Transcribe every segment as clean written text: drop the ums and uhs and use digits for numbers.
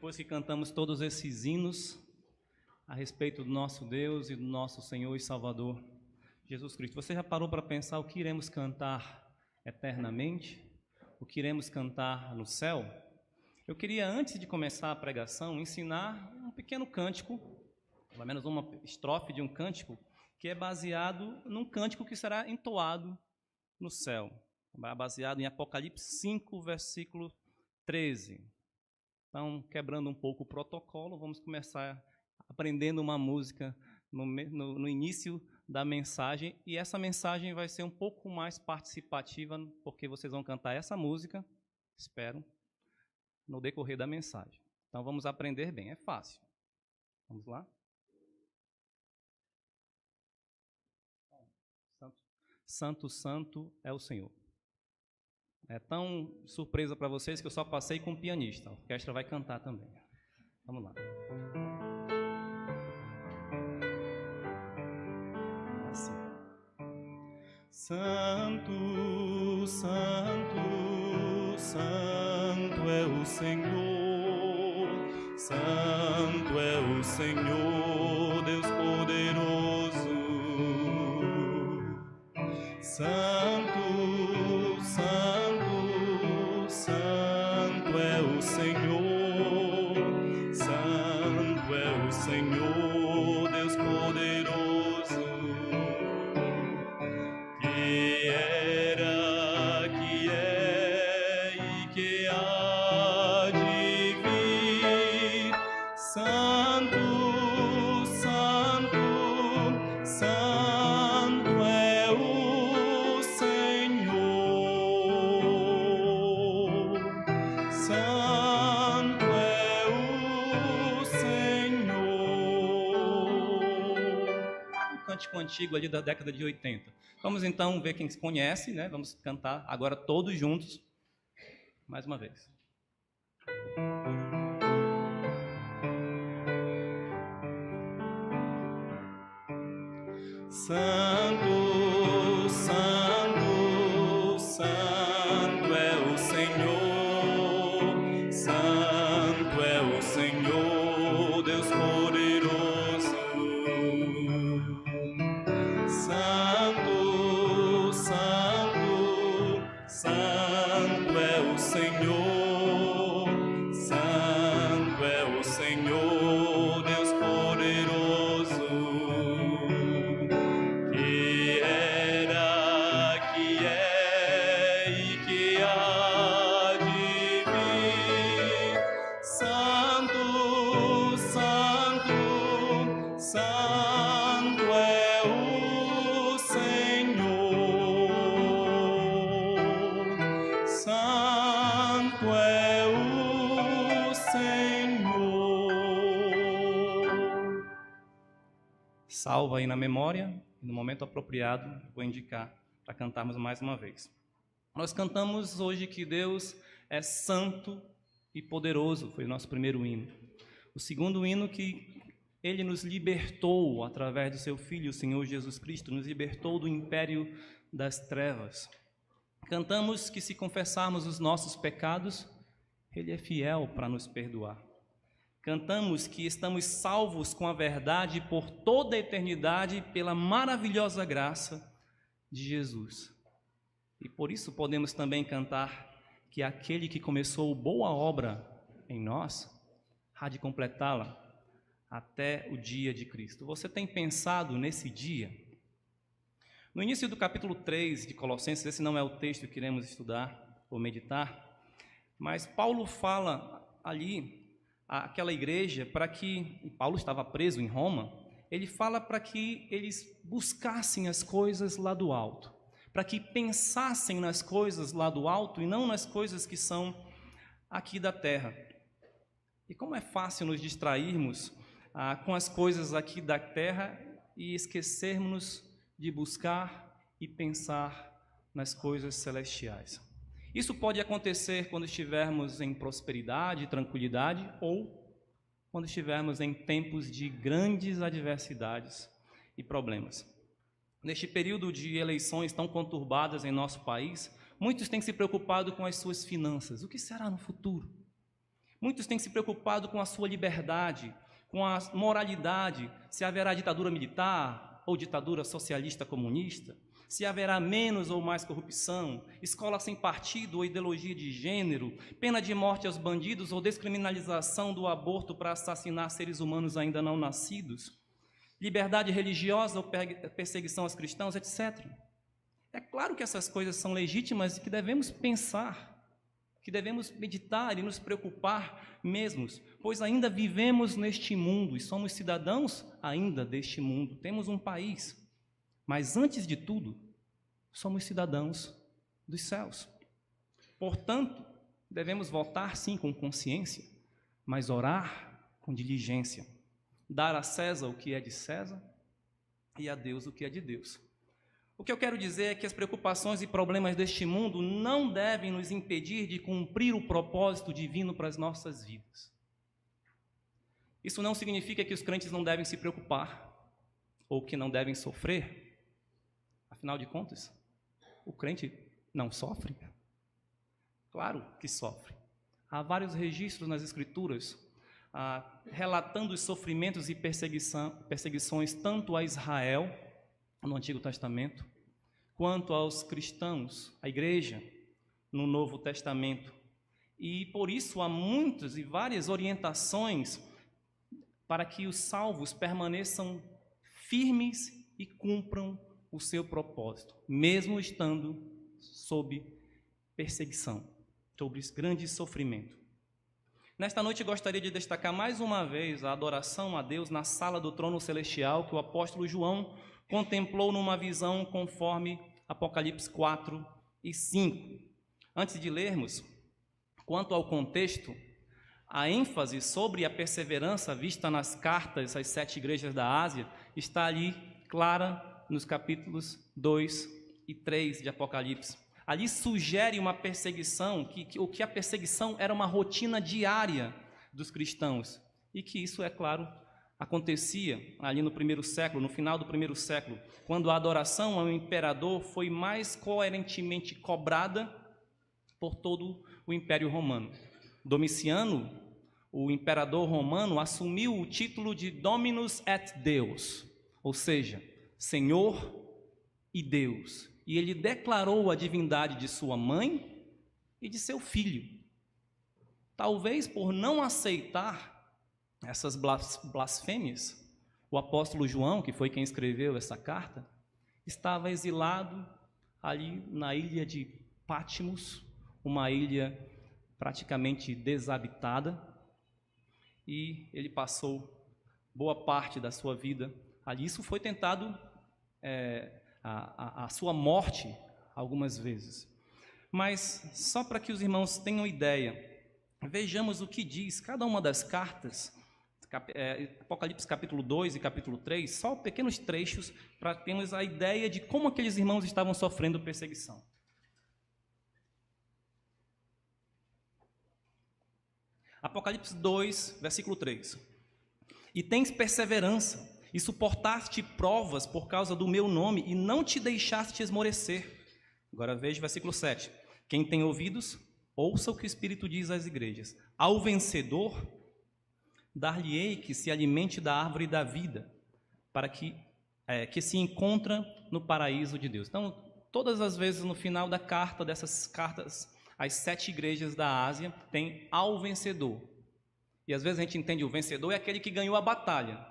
Depois que cantamos todos esses hinos a respeito do nosso Deus e do nosso Senhor e Salvador Jesus Cristo, você já parou para pensar o que iremos cantar eternamente? O que iremos cantar no céu? Eu queria, antes de começar a pregação, ensinar um pequeno cântico, pelo menos uma estrofe de um cântico, que é baseado num cântico que será entoado no céu, baseado em Apocalipse 5, versículo 13. Então, quebrando um pouco o protocolo, vamos começar aprendendo uma música no início da mensagem, e essa mensagem vai ser um pouco mais participativa, porque vocês vão cantar essa música, espero, no decorrer da mensagem. Então, vamos aprender bem, é fácil. Vamos lá? Santo, santo é o Senhor. É tão surpresa para vocês que eu só passei com o pianista. A orquestra vai cantar também. Vamos lá. Assim. Santo, santo, santo é o Senhor. Santo é o Senhor, Deus poderoso. Santo, santo, santo é o Senhor, santo é o Senhor, Deus poderoso, que era, que é e que há de vir. Santo, santo, santo é o Senhor, santo é o Senhor. Um cântico antigo ali da década de 80. Vamos então ver quem se conhece, né? Vamos cantar agora todos juntos, mais uma vez. Santo, santo, santo é o Senhor, santo é o Senhor, Deus poderoso. Santo, santo, santo é o Senhor, santo é o Senhor, Deus poderoso. Que era, que é e que há de vir. Santo, santo, santo é o Senhor, santo é o Senhor. Salva aí na memória. No momento apropriado, vou indicar para cantarmos mais uma vez. Nós cantamos hoje que Deus é santo e poderoso, foi o nosso primeiro hino. O segundo hino, que Ele nos libertou através do Seu Filho, o Senhor Jesus Cristo, nos libertou do império das trevas. Cantamos que se confessarmos os nossos pecados, Ele é fiel para nos perdoar. Cantamos que estamos salvos com a verdade por toda a eternidade pela maravilhosa graça de Jesus. E por isso podemos também cantar que aquele que começou boa obra em nós, há de completá-la até o dia de Cristo. Você tem pensado nesse dia? No início do capítulo 3 de Colossenses, esse não é o texto que iremos estudar ou meditar, mas Paulo fala ali aquela igreja para que, e Paulo estava preso em Roma, ele fala para que eles buscassem as coisas lá do alto, para que pensassem nas coisas lá do alto e não nas coisas que são aqui da terra. E como é fácil nos distrairmos com as coisas aqui da terra e esquecermos de buscar e pensar nas coisas celestiais. Isso pode acontecer quando estivermos em prosperidade, tranquilidade, ou quando estivermos em tempos de grandes adversidades e problemas. Neste período de eleições tão conturbadas em nosso país, muitos têm se preocupado com as suas finanças. O que será no futuro? Muitos têm se preocupado com a sua liberdade, com a moralidade, se haverá ditadura militar ou ditadura socialista comunista, se haverá menos ou mais corrupção, escola sem partido ou ideologia de gênero, pena de morte aos bandidos ou descriminalização do aborto para assassinar seres humanos ainda não nascidos, liberdade religiosa ou perseguição aos cristãos, etc. É claro que essas coisas são legítimas e que devemos pensar, que devemos meditar e nos preocupar mesmos, pois ainda vivemos neste mundo e somos cidadãos ainda deste mundo. Temos um país, mas antes de tudo, somos cidadãos dos céus. Portanto, devemos votar sim com consciência, mas orar com diligência. Dar a César o que é de César e a Deus o que é de Deus. O que eu quero dizer é que as preocupações e problemas deste mundo não devem nos impedir de cumprir o propósito divino para as nossas vidas. Isso não significa que os crentes não devem se preocupar ou que não devem sofrer. Afinal de contas, o crente não sofre? Claro que sofre. Há vários registros nas Escrituras relatando os sofrimentos e perseguições tanto a Israel, no Antigo Testamento, quanto aos cristãos, a igreja, no Novo Testamento. E por isso há muitas e várias orientações para que os salvos permaneçam firmes e cumpram o seu propósito, mesmo estando sob perseguição, sob grande sofrimento. Nesta noite eu gostaria de destacar mais uma vez a adoração a Deus na sala do trono celestial que o apóstolo João contemplou numa visão conforme Apocalipse 4 e 5. Antes de lermos, quanto ao contexto, a ênfase sobre a perseverança vista nas cartas às 7 igrejas da Ásia está ali clara nos capítulos 2 e 3 de Apocalipse. Ali sugere uma perseguição, que a perseguição era uma rotina diária dos cristãos, e que isso, é claro, acontecia ali no primeiro século, no final do primeiro século, quando a adoração ao imperador foi mais coerentemente cobrada por todo o Império Romano. Domiciano, o imperador romano, assumiu o título de Dominus et Deus, ou seja, Senhor e Deus. E ele declarou a divindade de sua mãe e de seu filho. Talvez por não aceitar essas blasfêmias, o apóstolo João, que foi quem escreveu essa carta, estava exilado ali na ilha de Patmos, uma ilha praticamente desabitada, e ele passou boa parte da sua vida ali. Isso foi tentado, a sua morte algumas vezes. Mas, só para que os irmãos tenham ideia, vejamos o que diz cada uma das cartas, Apocalipse capítulo 2 e capítulo 3, só pequenos trechos para termos a ideia de como aqueles irmãos estavam sofrendo perseguição. Apocalipse 2, versículo 3. E tens perseverança, e suportaste provas por causa do meu nome, e não te deixaste esmorecer. Agora veja o versículo 7. Quem tem ouvidos, ouça o que o Espírito diz às igrejas. Ao vencedor, dar-lhe-ei que se alimente da árvore da vida, para que se encontra no paraíso de Deus. Então, todas as vezes no final da carta, dessas cartas, as 7 igrejas da Ásia, tem ao vencedor. E às vezes a gente entende o vencedor é aquele que ganhou a batalha.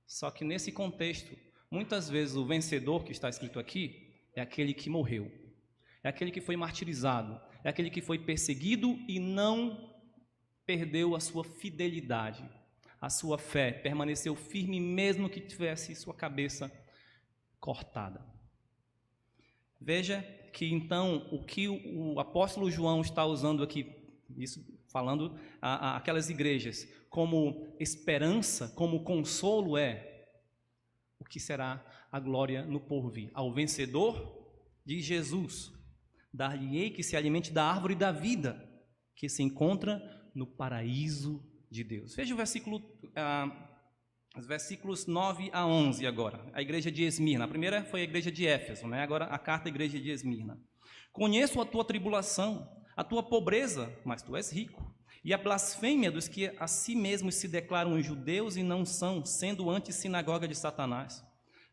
Só que nesse contexto, muitas vezes o vencedor que está escrito aqui é aquele que morreu. É aquele que foi martirizado. É aquele que foi perseguido e não perdeu a sua fidelidade, a sua fé. Permaneceu firme mesmo que tivesse sua cabeça cortada. Veja que então o que o apóstolo João está usando aqui, isso falando aquelas igrejas, como esperança, como consolo, o que será a glória no porvir. Ao vencedor de Jesus, dar-lhe-ei que se alimente da árvore da vida, que se encontra no paraíso de Deus. Veja os versículos 9 a 11 agora, a igreja de Esmirna. A primeira foi a igreja de Éfeso, agora a carta à igreja de Esmirna. Conheço a tua tribulação, a tua pobreza, mas tu és rico, e a blasfêmia dos que a si mesmos se declaram judeus e não são, sendo antes sinagoga de Satanás.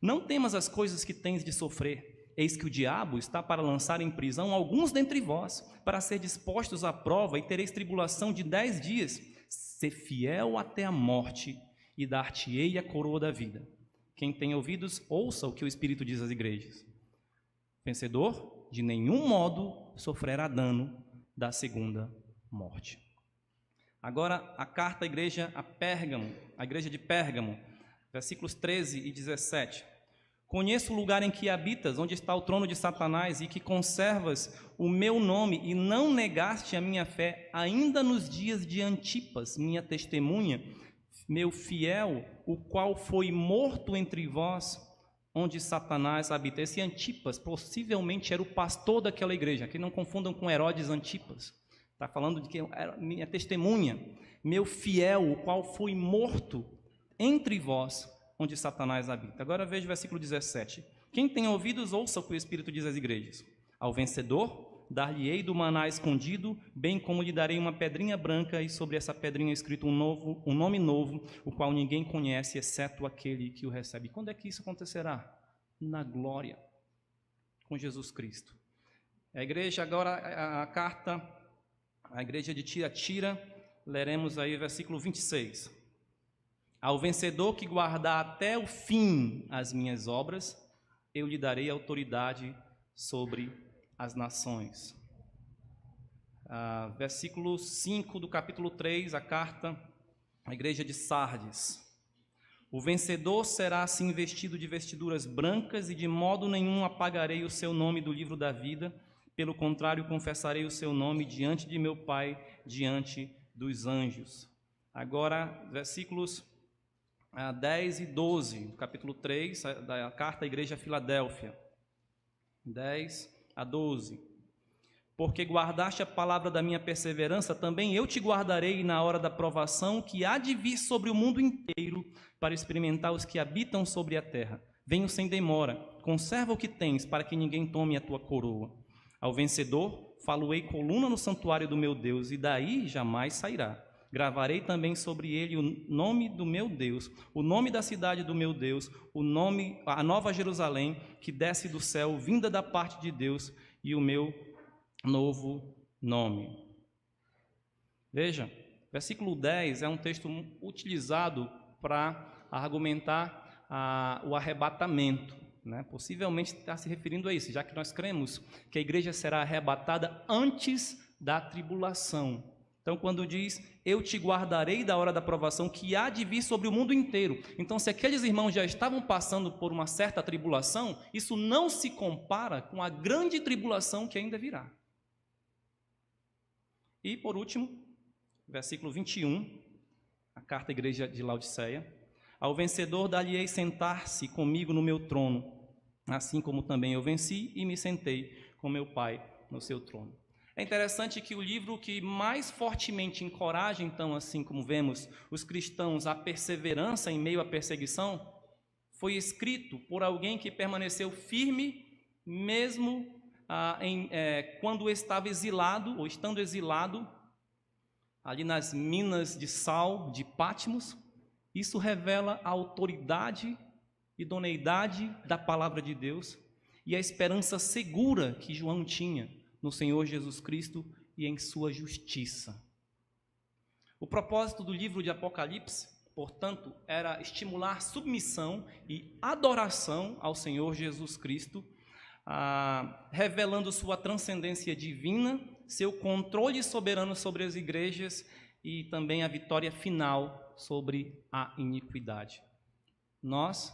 Não temas as coisas que tens de sofrer. Eis que o diabo está para lançar em prisão alguns dentre vós, para ser dispostos à prova, e tereis tribulação de 10 dias. Ser fiel até a morte, e dar-te-ei a coroa da vida. Quem tem ouvidos, ouça o que o Espírito diz às igrejas. Vencedor, de nenhum modo sofrerá dano da segunda morte. Agora, a carta à igreja a igreja de Pérgamo, versículos 13 e 17. Conheço o lugar em que habitas, onde está o trono de Satanás, e que conservas o meu nome, e não negaste a minha fé, ainda nos dias de Antipas, minha testemunha, meu fiel, o qual foi morto entre vós, onde Satanás habita. Esse Antipas possivelmente era o pastor daquela igreja, que não confundam com Herodes Antipas. Está falando de que era minha testemunha, meu fiel, o qual foi morto entre vós, onde Satanás habita. Agora veja o versículo 17. Quem tem ouvidos, ouça o que o Espírito diz às igrejas. Ao vencedor, dar-lhe-ei do maná escondido, bem como lhe darei uma pedrinha branca, e sobre essa pedrinha escrito um nome novo, o qual ninguém conhece, exceto aquele que o recebe. Quando é que isso acontecerá? Na glória, com Jesus Cristo. A igreja, agora, a carta, a igreja de Tiatira, leremos aí o versículo 26. Ao vencedor que guardar até o fim as minhas obras, eu lhe darei autoridade sobre as nações. Versículo 5 do capítulo 3, a carta à igreja de Sardes. O vencedor será assim vestido de vestiduras brancas, e de modo nenhum apagarei o seu nome do livro da vida. Pelo contrário, confessarei o seu nome diante de meu Pai, diante dos anjos. Agora, versículos 10 e 12, capítulo 3, da carta à igreja de Filadélfia. 10 a 12. Porque guardaste a palavra da minha perseverança, também eu te guardarei na hora da provação que há de vir sobre o mundo inteiro, para experimentar os que habitam sobre a terra. Venho sem demora, conserva o que tens, para que ninguém tome a tua coroa. Ao vencedor, falo-ei coluna no santuário do meu Deus, e daí jamais sairá. Gravarei também sobre ele o nome do meu Deus, o nome da cidade do meu Deus, a nova Jerusalém, que desce do céu, vinda da parte de Deus, e o meu novo nome. Veja, versículo 10 é um texto utilizado para argumentar o arrebatamento, né? Possivelmente está se referindo a isso, já que nós cremos que a igreja será arrebatada antes da tribulação. Então, quando diz, eu te guardarei da hora da provação que há de vir sobre o mundo inteiro. Então, se aqueles irmãos já estavam passando por uma certa tribulação, isso não se compara com a grande tribulação que ainda virá. E, por último, versículo 21, a carta à igreja de Laodiceia. Ao vencedor dar-lhe-ei sentar-se comigo no meu trono, assim como também eu venci e me sentei com meu Pai no seu trono. É interessante que o livro que mais fortemente encoraja, então, assim como vemos, os cristãos à perseverança em meio à perseguição, foi escrito por alguém que permaneceu firme, mesmo quando estava exilado, ou estando exilado, ali nas minas de sal de Patmos. Isso revela a autoridade e idoneidade da palavra de Deus e a esperança segura que João tinha no Senhor Jesus Cristo e em sua justiça. O propósito do livro de Apocalipse, portanto, era estimular submissão e adoração ao Senhor Jesus Cristo, revelando sua transcendência divina, seu controle soberano sobre as igrejas e também a vitória final sobre a iniquidade. Nós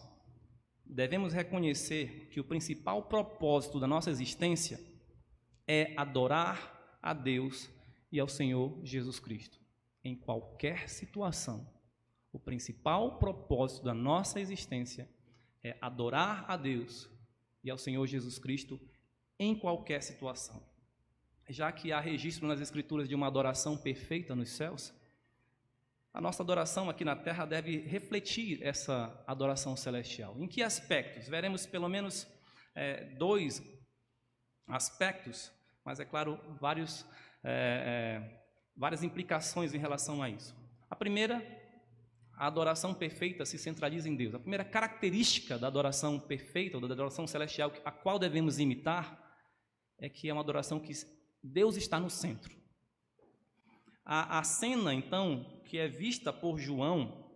devemos reconhecer que o principal propósito da nossa existência é adorar a Deus e ao Senhor Jesus Cristo. Em qualquer situação, o principal propósito da nossa existência é adorar a Deus e ao Senhor Jesus Cristo em qualquer situação. Já que há registro nas Escrituras de uma adoração perfeita nos céus, a nossa adoração aqui na terra deve refletir essa adoração celestial. Em que aspectos? Veremos pelo menos 2 aspectos, mas é claro, várias implicações em relação a isso. A primeira, a adoração perfeita se centraliza em Deus. A primeira característica da adoração perfeita, ou da adoração celestial, a qual devemos imitar, é que é uma adoração que Deus está no centro. A cena, então, que é vista por João,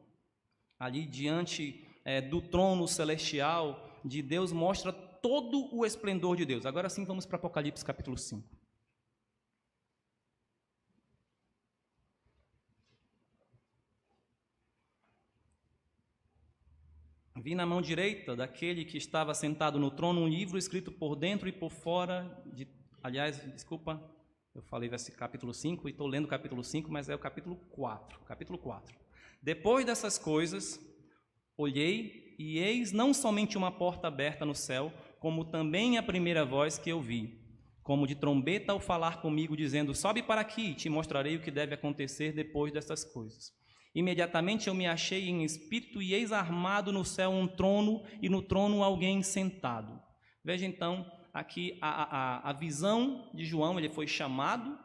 ali diante do trono celestial de Deus, mostra todo o esplendor de Deus. Agora sim, vamos para Apocalipse capítulo 5. Vi na mão direita daquele que estava sentado no trono um livro escrito por dentro e por fora, eu falei capítulo 5 e estou lendo o capítulo 5, mas é o capítulo 4. Capítulo 4. Depois dessas coisas, olhei e eis não somente uma porta aberta no céu, como também a primeira voz que eu vi, como de trombeta ao falar comigo, dizendo: sobe para aqui e te mostrarei o que deve acontecer depois dessas coisas. Imediatamente eu me achei em espírito e eis armado no céu um trono e no trono alguém sentado. Veja então aqui a visão de João. Ele foi chamado,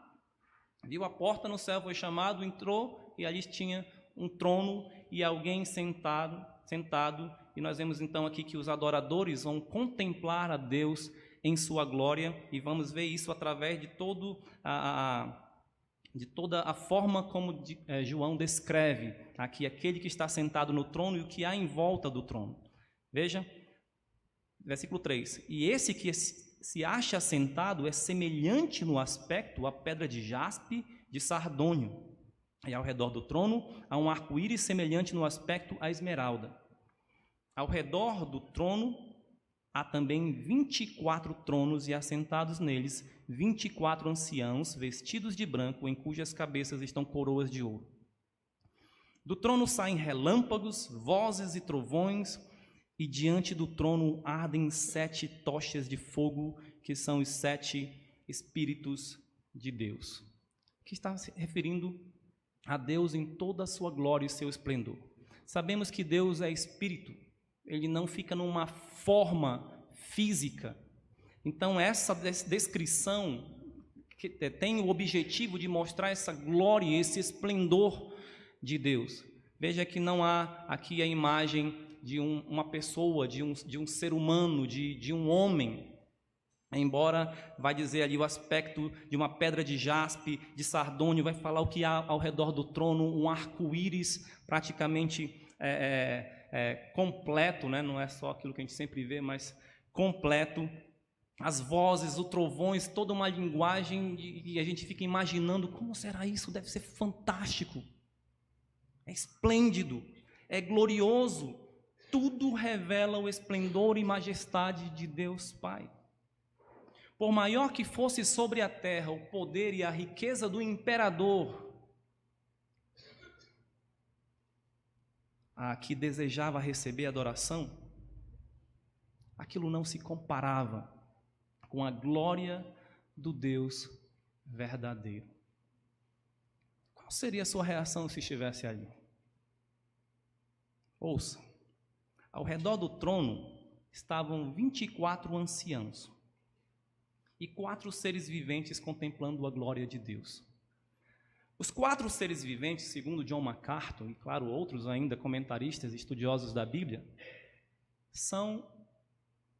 viu a porta no céu, foi chamado, entrou e ali tinha um trono e alguém sentado, e nós vemos então aqui que os adoradores vão contemplar a Deus em sua glória, e vamos ver isso através de toda a forma como João descreve aqui aquele que está sentado no trono e o que há em volta do trono. Veja, versículo 3: e esse que se acha sentado é semelhante no aspecto à pedra de jaspe de sardônio, e ao redor do trono há um arco-íris semelhante no aspecto à esmeralda. Ao redor do trono há também 24 tronos, e assentados neles 24 anciãos, vestidos de branco, em cujas cabeças estão coroas de ouro. Do trono saem relâmpagos, vozes e trovões, e diante do trono ardem 7 tochas de fogo, que são os 7 Espíritos de Deus, que está se referindo a Deus em toda a sua glória e seu esplendor. Sabemos que Deus é Espírito, Ele não fica numa forma física. Então essa descrição que tem o objetivo de mostrar essa glória, esse esplendor de Deus. Veja que não há aqui a imagem de uma pessoa, de um ser humano, de um homem, embora vai dizer ali o aspecto de uma pedra de jaspe, de sardônio, vai falar o que há ao redor do trono, um arco-íris praticamente completo, né? Não é só aquilo que a gente sempre vê, mas completo. As vozes, os trovões, toda uma linguagem, e a gente fica imaginando como será isso. Deve ser fantástico, é esplêndido, é glorioso. Tudo revela o esplendor e majestade de Deus Pai. Por maior que fosse sobre a terra o poder e a riqueza do imperador, a que desejava receber adoração, aquilo não se comparava com a glória do Deus verdadeiro. Qual seria a sua reação se estivesse ali? Ouça, ao redor do trono estavam 24 anciãos e 4 seres viventes contemplando a glória de Deus. Os 4 seres viventes, segundo John MacArthur, e claro, outros ainda comentaristas e estudiosos da Bíblia, são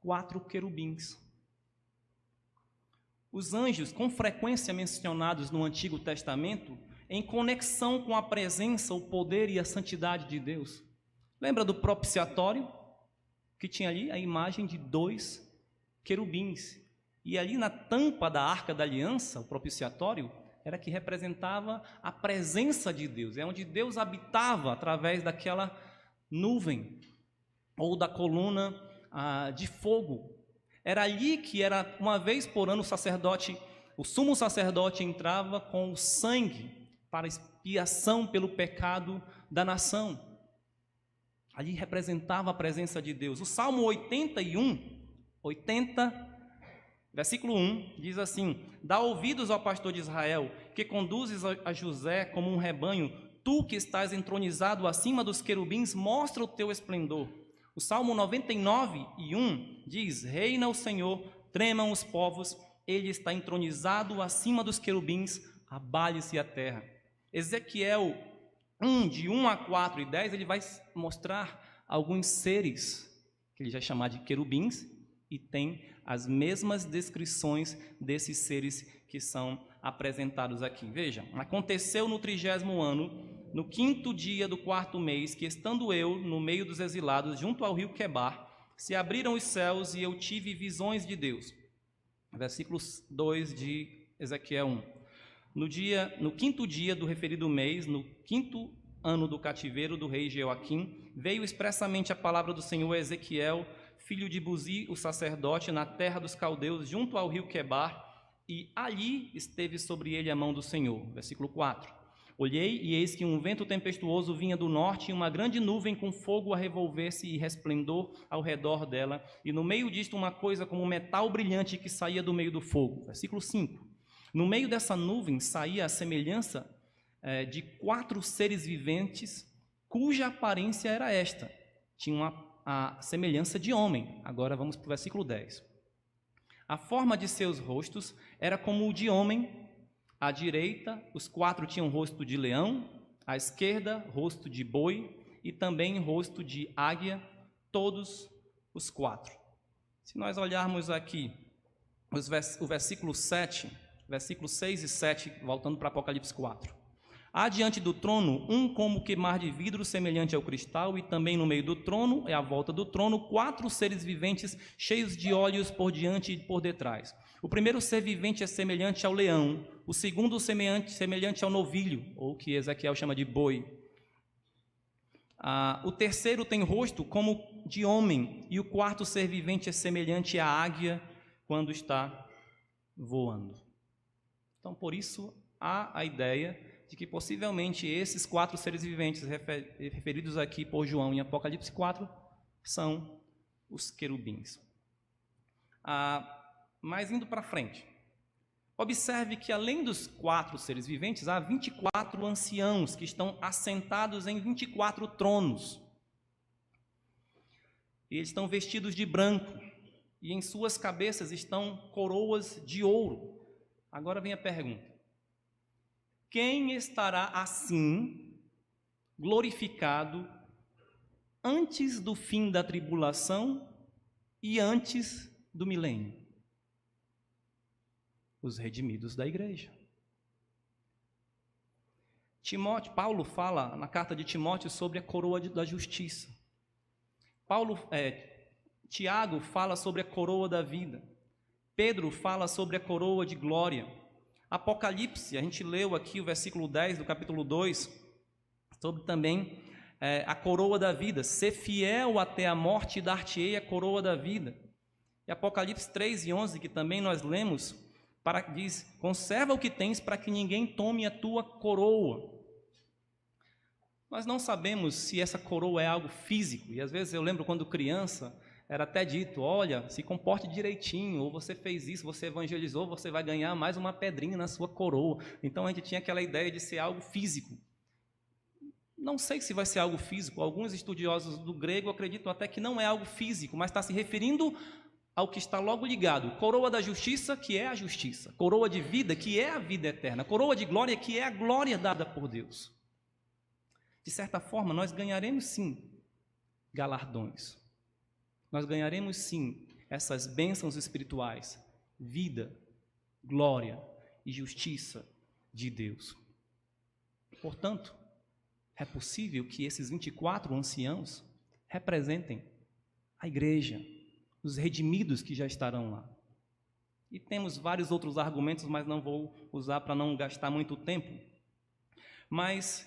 4 querubins. Os anjos, com frequência mencionados no Antigo Testamento, em conexão com a presença, o poder e a santidade de Deus. Lembra do propiciatório? Que tinha ali a imagem de 2 querubins. E ali na tampa da Arca da Aliança, o propiciatório, era que representava a presença de Deus. É onde Deus habitava através daquela nuvem ou da coluna de fogo. Era ali que era uma vez por ano o sumo sacerdote entrava com o sangue para expiação pelo pecado da nação. Ali representava a presença de Deus. O Salmo 80, versículo 1, diz assim: dá ouvidos ao pastor de Israel, que conduzes a José como um rebanho, tu que estás entronizado acima dos querubins, mostra o teu esplendor. O Salmo 99, 1 diz: reina o Senhor, tremam os povos, ele está entronizado acima dos querubins, abale-se a terra. Ezequiel 1, de 1 a 4 e 10, ele vai mostrar alguns seres, que ele vai chamar de querubins, e tem as mesmas descrições desses seres que são apresentados aqui. Vejam, aconteceu no 30º ano, no 5º dia do 4º mês, que estando eu no meio dos exilados, junto ao rio Quebar, se abriram os céus e eu tive visões de Deus. Versículo 2 de Ezequiel 1. No 5º dia do referido mês, no 5º ano do cativeiro do rei Jeoaquim, veio expressamente a palavra do Senhor a Ezequiel, filho de Buzi, o sacerdote, na terra dos caldeus, junto ao rio Quebar, e ali esteve sobre ele a mão do Senhor. Versículo 4. Olhei, e eis que um vento tempestuoso vinha do norte, e uma grande nuvem com fogo a revolver-se e resplendor ao redor dela, e no meio disto uma coisa como metal brilhante que saía do meio do fogo. Versículo 5. No meio dessa nuvem saía a semelhança de 4 seres viventes, cuja aparência era esta. Tinha a semelhança de homem. Agora vamos para o versículo 10. A forma de seus rostos era como o de homem. À direita, os 4 tinham rosto de leão, à esquerda, rosto de boi e também rosto de águia, todos os 4. Se nós olharmos aqui o versículo 7, versículos 6 e 7, voltando para Apocalipse 4. Há diante do trono um como que mar de vidro semelhante ao cristal, e também no meio do trono, e à volta do trono, 4 seres viventes cheios de olhos por diante e por detrás. O primeiro ser vivente é semelhante ao leão, o segundo semelhante ao novilho, ou que Ezequiel chama de boi. O terceiro tem rosto como de homem, e o 4º ser vivente é semelhante à águia quando está voando. Então, por isso, há a ideia de que possivelmente esses 4 seres viventes referidos aqui por João em Apocalipse 4 são os querubins. Mas indo para frente, observe que além dos 4 seres viventes, há 24 anciãos que estão assentados em 24 tronos. E eles estão vestidos de branco, e em suas cabeças estão coroas de ouro. Agora vem a pergunta: quem estará assim glorificado antes do fim da tribulação e antes do milênio? Os redimidos da igreja. Paulo fala na carta de Timóteo sobre a coroa da justiça. Tiago fala sobre a coroa da vida. Pedro fala sobre a coroa de glória. Apocalipse, a gente leu aqui o versículo 10 do capítulo 2, sobre também a coroa da vida. Ser fiel até a morte e dar-te-ei a coroa da vida. E Apocalipse 3 e 11, que também nós lemos, diz: conserva o que tens para que ninguém tome a tua coroa. Nós não sabemos se essa coroa é algo físico, e às vezes eu lembro quando criança, era até dito: olha, se comporte direitinho, ou você fez isso, você evangelizou, você vai ganhar mais uma pedrinha na sua coroa. Então a gente tinha aquela ideia de ser algo físico. Não sei se vai ser algo físico. Alguns estudiosos do grego acreditam até que não é algo físico, mas está se referindo ao que está logo ligado. Coroa da justiça, que é a justiça. Coroa de vida, que é a vida eterna. Coroa de glória, que é a glória dada por Deus. De certa forma, nós ganharemos sim galardões. Nós ganharemos sim essas bênçãos espirituais, vida, glória e justiça de Deus. Portanto, é possível que esses 24 anciãos representem a igreja, os redimidos que já estarão lá. E temos vários outros argumentos, mas não vou usar para não gastar muito tempo. Mas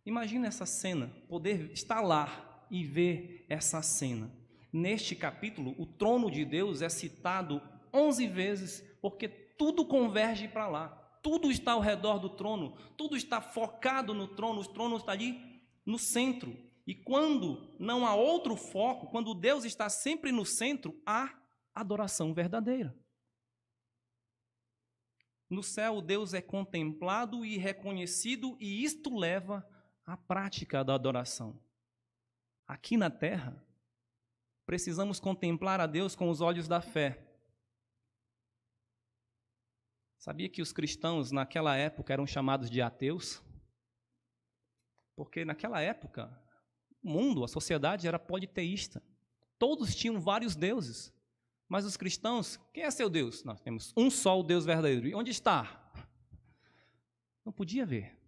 imagine essa cena, poder estar lá e ver essa cena. Neste capítulo, o trono de Deus é citado 11 vezes, porque tudo converge para lá. Tudo está ao redor do trono, tudo está focado no trono, o trono está ali no centro. E quando não há outro foco, quando Deus está sempre no centro, há adoração verdadeira. No céu, Deus é contemplado e reconhecido, e isto leva à prática da adoração. Aqui na terra, precisamos contemplar a Deus com os olhos da fé. Sabia que os cristãos naquela época eram chamados de ateus? Porque naquela época, o mundo, a sociedade era politeísta. Todos tinham vários deuses. Mas os cristãos, quem é seu Deus? Nós temos um só, o Deus verdadeiro. E onde está? Não podia ver.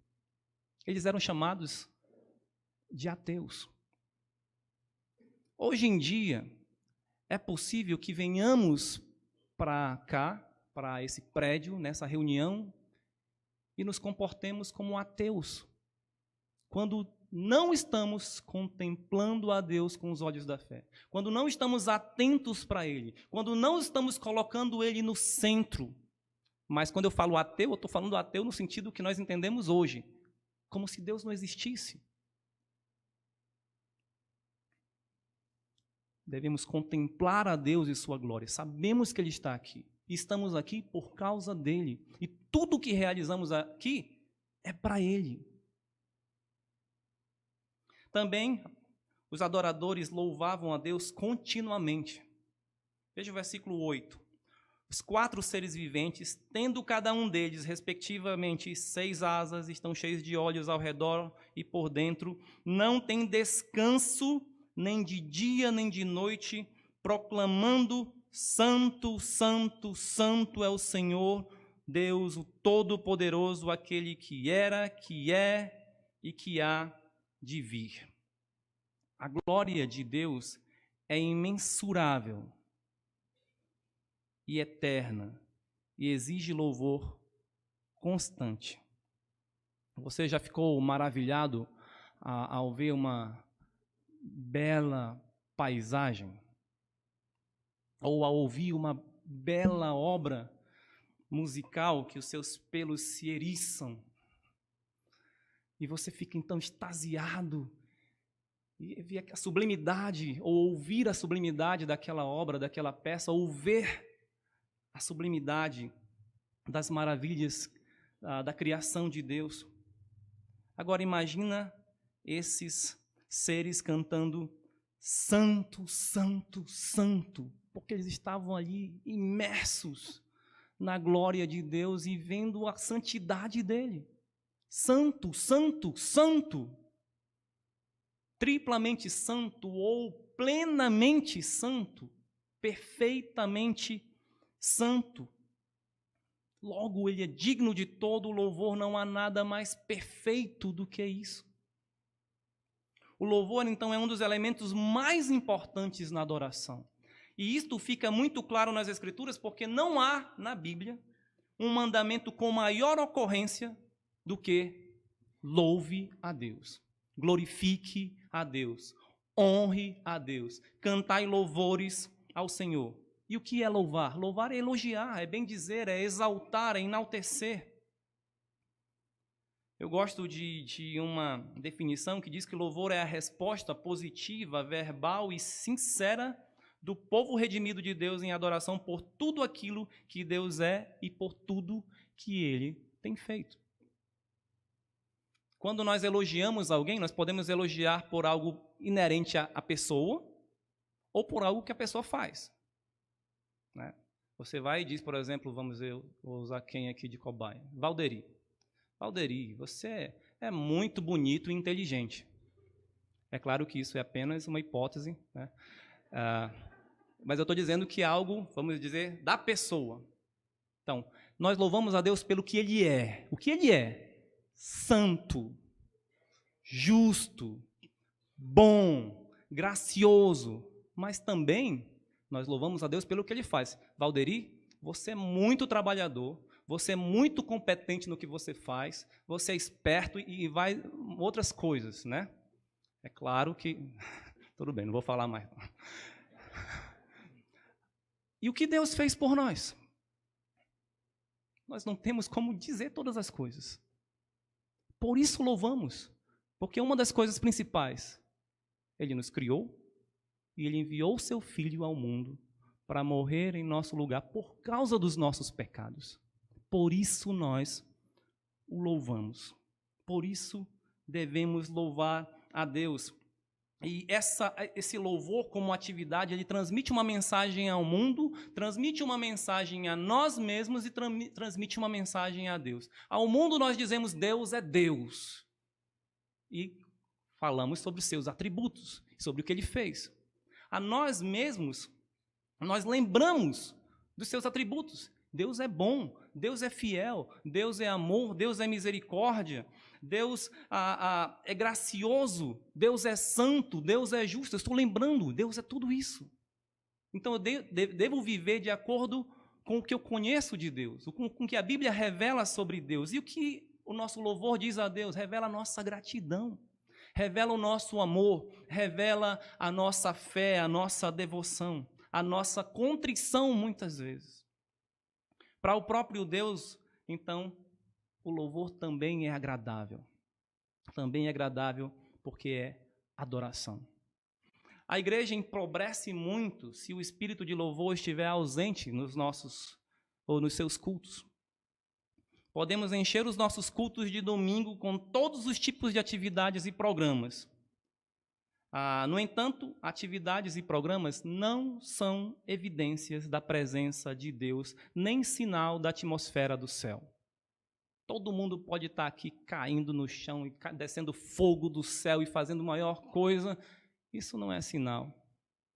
Eles eram chamados de ateus. Hoje em dia, é possível que venhamos para cá, para esse prédio, nessa reunião, e nos comportemos como ateus, quando não estamos contemplando a Deus com os olhos da fé, quando não estamos atentos para Ele, quando não estamos colocando Ele no centro. Mas quando eu falo ateu, eu estou falando ateu no sentido que nós entendemos hoje, como se Deus não existisse. Devemos contemplar a Deus e sua glória. Sabemos que Ele está aqui. E estamos aqui por causa dEle. E tudo que realizamos aqui é para Ele. Também os adoradores louvavam a Deus continuamente. Veja o versículo 8. Os 4 seres viventes, tendo cada um deles, respectivamente, 6 asas, estão cheios de olhos ao redor e por dentro, não têm descanso nem de dia nem de noite, proclamando: Santo, Santo, Santo é o Senhor, Deus, o Todo-Poderoso, aquele que era, que é e que há de vir. A glória de Deus é imensurável e eterna e exige louvor constante. Você já ficou maravilhado ao ver uma bela paisagem? Ou ao ouvir uma bela obra musical que os seus pelos se eriçam? E você fica então extasiado e ver a sublimidade, ou ouvir a sublimidade daquela obra, daquela peça, ou ver a sublimidade das maravilhas da criação de Deus. Agora imagina esses seres cantando Santo, Santo, Santo, porque eles estavam ali imersos na glória de Deus e vendo a santidade dele. Santo, Santo, Santo. Triplamente santo ou plenamente santo, perfeitamente santo. Logo, ele é digno de todo louvor, não há nada mais perfeito do que isso. O louvor, então, é um dos elementos mais importantes na adoração. E isto fica muito claro nas Escrituras, porque não há na Bíblia um mandamento com maior ocorrência do que louve a Deus, glorifique a Deus, honre a Deus, cantai louvores ao Senhor. E o que é louvar? Louvar é elogiar, é bem dizer, é exaltar, é enaltecer. Eu gosto de uma definição que diz que louvor é a resposta positiva, verbal e sincera do povo redimido de Deus em adoração por tudo aquilo que Deus é e por tudo que Ele tem feito. Quando nós elogiamos alguém, nós podemos elogiar por algo inerente à pessoa ou por algo que a pessoa faz. Né? Você vai e diz, por exemplo, vou usar quem aqui de cobaia? Valderi. Valderi, você é muito bonito e inteligente. É claro que isso é apenas uma hipótese, né? Mas eu estou dizendo que é algo, vamos dizer, da pessoa. Então, nós louvamos a Deus pelo que Ele é. O que Ele é? Santo, justo, bom, gracioso, mas também nós louvamos a Deus pelo que Ele faz. Valderi, você é muito trabalhador, você é muito competente no que você faz, você é esperto e vai outras coisas, né? É claro que... Tudo bem, não vou falar mais. E o que Deus fez por nós? Nós não temos como dizer todas as coisas. Por isso louvamos, porque uma das coisas principais, Ele nos criou e Ele enviou seu Filho ao mundo para morrer em nosso lugar por causa dos nossos pecados. Por isso nós o louvamos. Por isso devemos louvar a Deus. E esse louvor como atividade, ele transmite uma mensagem ao mundo, transmite uma mensagem a nós mesmos e transmite uma mensagem a Deus. Ao mundo nós dizemos Deus é Deus. e falamos sobre os seus atributos, sobre o que ele fez. A nós mesmos, nós lembramos dos seus atributos. Deus é bom, Deus é fiel, Deus é amor, Deus é misericórdia, Deus é gracioso, Deus é santo, Deus é justo. Eu estou lembrando, Deus é tudo isso. Então eu devo viver de acordo com o que eu conheço de Deus, com o que a Bíblia revela sobre Deus. E o que o nosso louvor diz a Deus? Revela a nossa gratidão, revela o nosso amor, revela a nossa fé, a nossa devoção, a nossa contrição muitas vezes. Para o próprio Deus, então, o louvor também é agradável. Também é agradável porque é adoração. A igreja empobrece muito se o espírito de louvor estiver ausente nos seus cultos. Podemos encher os nossos cultos de domingo com todos os tipos de atividades e programas. No entanto, atividades e programas não são evidências da presença de Deus, nem sinal da atmosfera do céu. Todo mundo pode estar aqui caindo no chão e descendo fogo do céu e fazendo maior coisa. Isso não é sinal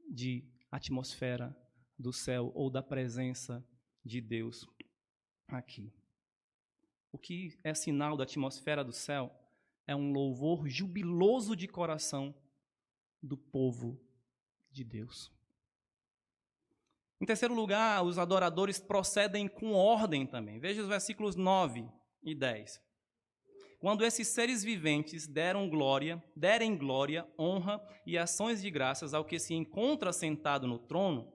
de atmosfera do céu ou da presença de Deus aqui. O que é sinal da atmosfera do céu é um louvor jubiloso de coração do povo de Deus. Em terceiro lugar, os adoradores procedem com ordem também. Veja os versículos 9 e 10. Quando esses seres viventes derem glória, honra e ações de graças ao que se encontra sentado no trono,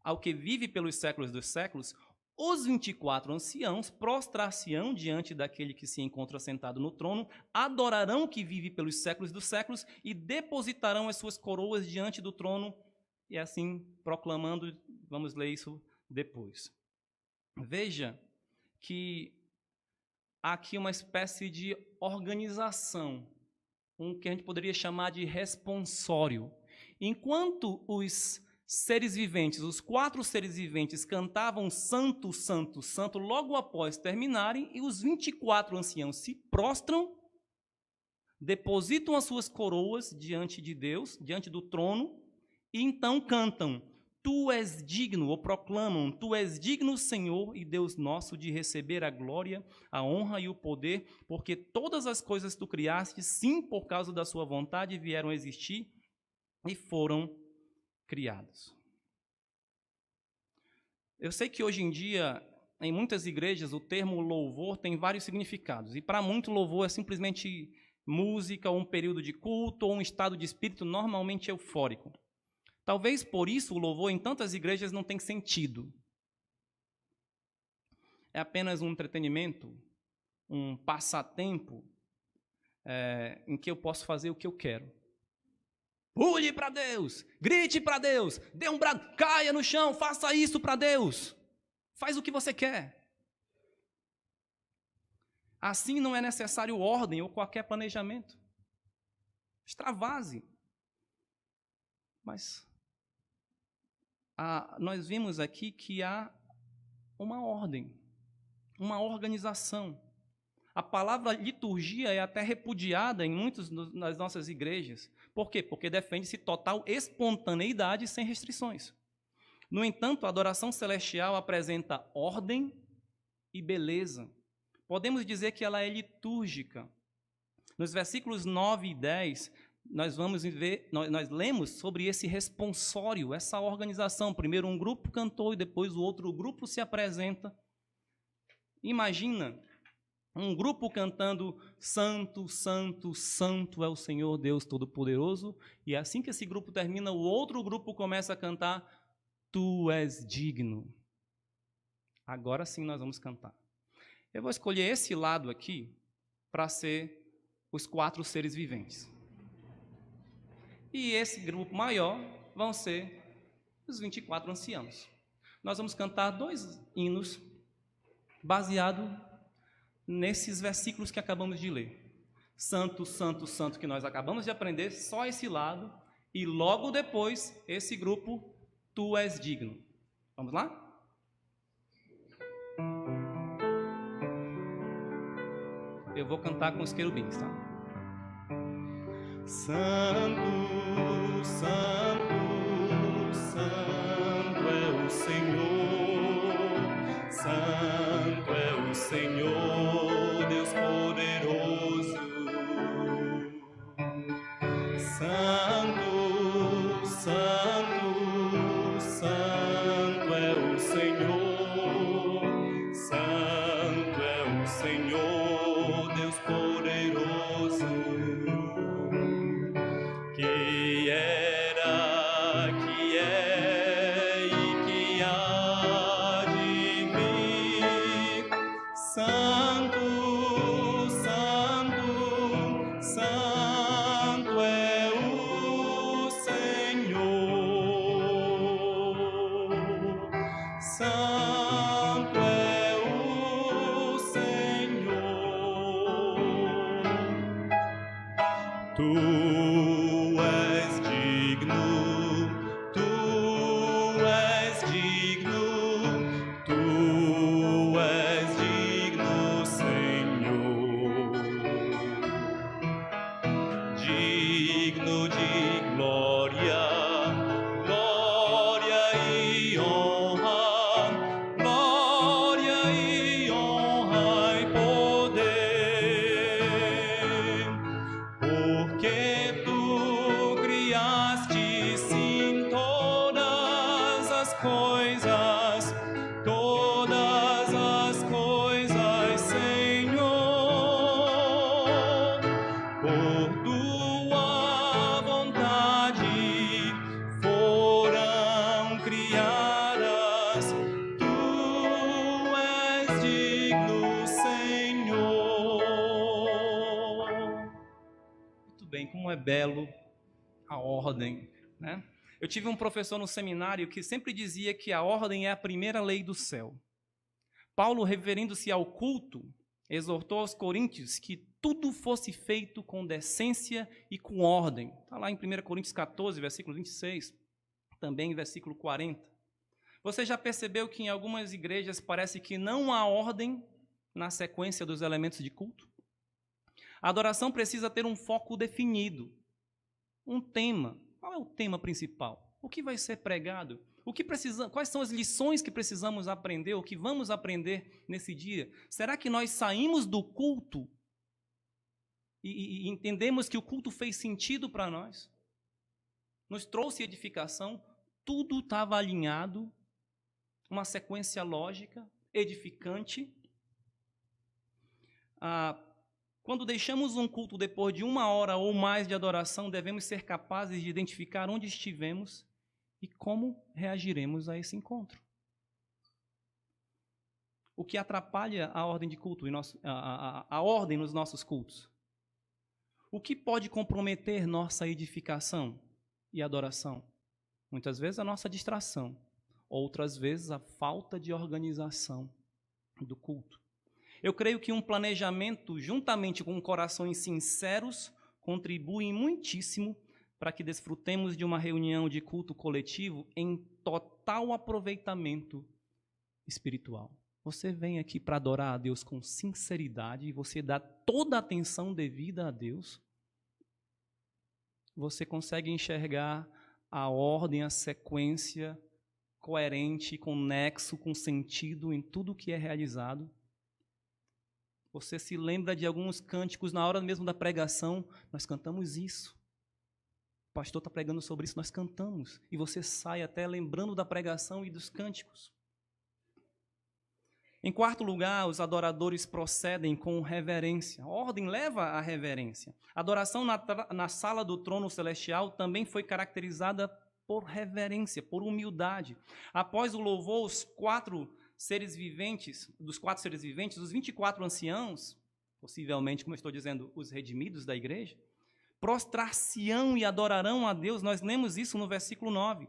ao que vive pelos séculos dos séculos, os 24 anciãos prostrar-se-ão diante daquele que se encontra sentado no trono, adorarão o que vive pelos séculos dos séculos e depositarão as suas coroas diante do trono, e assim proclamando, vamos ler isso depois. Veja que há aqui uma espécie de organização, que a gente poderia chamar de responsório. Enquanto os seres viventes, os 4 seres viventes cantavam santo, santo, santo, logo após terminarem, e os 24 anciãos se prostram, depositam as suas coroas diante de Deus, diante do trono, e então cantam: Tu és digno, ou proclamam, Tu és digno, Senhor e Deus nosso, de receber a glória, a honra e o poder, porque todas as coisas Tu criaste, sim, por causa da sua vontade, vieram a existir e foram criados. Eu sei que hoje em dia, em muitas igrejas, o termo louvor tem vários significados, e para muito louvor é simplesmente música, ou um período de culto, ou um estado de espírito normalmente eufórico. Talvez por isso o louvor em tantas igrejas não tem sentido. É apenas um entretenimento, um passatempo, em que eu posso fazer o que eu quero. Pule para Deus, grite para Deus, dê um brado, caia no chão, faça isso para Deus. Faz o que você quer. Assim não é necessário ordem ou qualquer planejamento. Extravase. Mas nós vimos aqui que há uma ordem, uma organização. A palavra liturgia é até repudiada em muitas das nossas igrejas. Por quê? Porque defende-se total espontaneidade sem restrições. No entanto, a adoração celestial apresenta ordem e beleza. Podemos dizer que ela é litúrgica. Nos versículos 9 e 10, nós lemos sobre esse responsório, essa organização. Primeiro um grupo cantou e depois o outro grupo se apresenta. Imagina um grupo cantando Santo, Santo, Santo é o Senhor Deus Todo-Poderoso, e assim que esse grupo termina, o outro grupo começa a cantar Tu és digno. Agora sim nós vamos cantar. Eu vou escolher esse lado aqui para ser os 4 seres viventes. E esse grupo maior vão ser os 24 anciãos. Nós vamos cantar 2 hinos baseados nesses versículos que acabamos de ler. Santo, Santo, Santo, que nós acabamos de aprender, só esse lado, e logo depois, esse grupo, Tu és digno. Vamos lá? Eu vou cantar com os querubins, tá? Santo, Santo, Santo é o Senhor. Santo é o Senhor, Deus poderoso. Santo, Santo, Santo é o Senhor. Santo é o Senhor, Deus poderoso. Que era, que é e que há de vir. Santo, Santo, Santo é o Senhor. Santo é o Senhor. Tu és digno, tu és digno, tu és digno, Senhor. Digno de glória, glória e honra, glória e honra e poder. Porque tu criaste sim todas as coisas, Senhor. Por tua vontade foram criadas. Tu és digno, Senhor. Muito bem, como é belo a ordem, né? Eu tive um professor no seminário que sempre dizia que a ordem é a primeira lei do céu. Paulo, referindo-se ao culto, exortou aos coríntios que tudo fosse feito com decência e com ordem. Está lá em 1 Coríntios 14, versículo 26, também versículo 40. Você já percebeu que em algumas igrejas parece que não há ordem na sequência dos elementos de culto? A adoração precisa ter um foco definido, um tema. Qual é o tema principal? O que vai ser pregado? Quais são as lições que precisamos aprender, o que vamos aprender nesse dia? Será que nós saímos do culto e entendemos que o culto fez sentido para nós? Nos trouxe edificação? Tudo estava alinhado, uma sequência lógica, edificante. Quando deixamos um culto depois de 1 hora ou mais de adoração, devemos ser capazes de identificar onde estivemos e como reagiremos a esse encontro. O que atrapalha a ordem de culto, a ordem nos nossos cultos? O que pode comprometer nossa edificação e adoração? Muitas vezes a nossa distração, outras vezes a falta de organização do culto. Eu creio que um planejamento, juntamente com corações sinceros, contribui muitíssimo para que desfrutemos de uma reunião de culto coletivo em total aproveitamento espiritual. Você vem aqui para adorar a Deus com sinceridade e você dá toda a atenção devida a Deus. Você consegue enxergar a ordem, a sequência coerente, com nexo, com sentido em tudo que é realizado. Você se lembra de alguns cânticos na hora mesmo da pregação, nós cantamos isso. O pastor está pregando sobre isso, nós cantamos. E você sai até lembrando da pregação e dos cânticos. Em quarto lugar, os adoradores procedem com reverência. A ordem leva à reverência. A adoração na sala do trono celestial também foi caracterizada por reverência, por humildade. Após o louvor, dos quatro seres viventes, os 24 anciãos, possivelmente, como eu estou dizendo, os redimidos da igreja, prostrar-se-ão e adorarão a Deus. Nós lemos isso no versículo 9.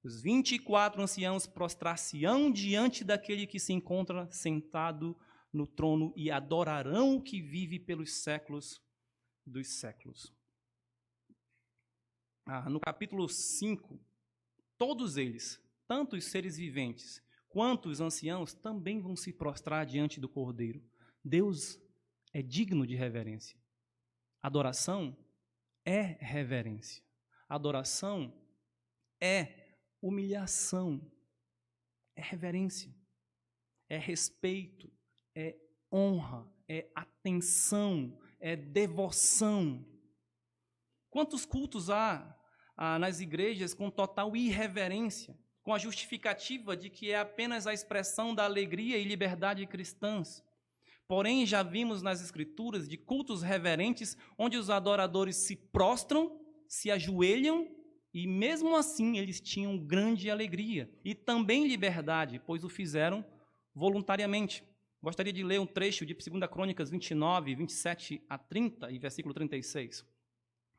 Os 24 anciãos prostrar-se-ão diante daquele que se encontra sentado no trono e adorarão o que vive pelos séculos dos séculos. No capítulo 5, todos eles, tanto os seres viventes quanto os anciãos, também vão se prostrar diante do Cordeiro. Deus é digno de reverência. Adoração é reverência. Adoração é humilhação, é reverência, é respeito, é honra, é atenção, é devoção. Quantos cultos há nas igrejas com total irreverência, com a justificativa de que é apenas a expressão da alegria e liberdade cristãs? Porém, já vimos nas Escrituras de cultos reverentes onde os adoradores se prostram, se ajoelham e mesmo assim eles tinham grande alegria e também liberdade, pois o fizeram voluntariamente. Gostaria de ler um trecho de 2 Crônicas 29, 27 a 30 e versículo 36.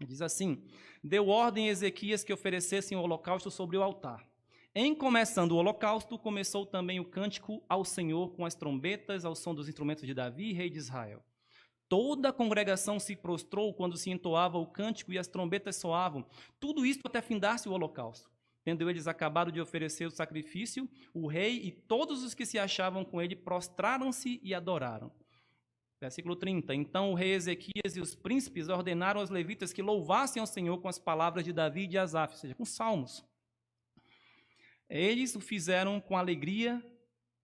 Diz assim: deu ordem a Ezequias que oferecessem o holocausto sobre o altar. Em começando o holocausto, começou também o cântico ao Senhor com as trombetas, ao som dos instrumentos de Davi, rei de Israel. Toda a congregação se prostrou quando se entoava o cântico e as trombetas soavam. Tudo isto até findar-se o holocausto. Tendo eles acabado de oferecer o sacrifício, o rei e todos os que se achavam com ele prostraram-se e adoraram. Versículo 30. Então o rei Ezequias e os príncipes ordenaram aos levitas que louvassem ao Senhor com as palavras de Davi e de Asaf, ou seja, com salmos. Eles o fizeram com alegria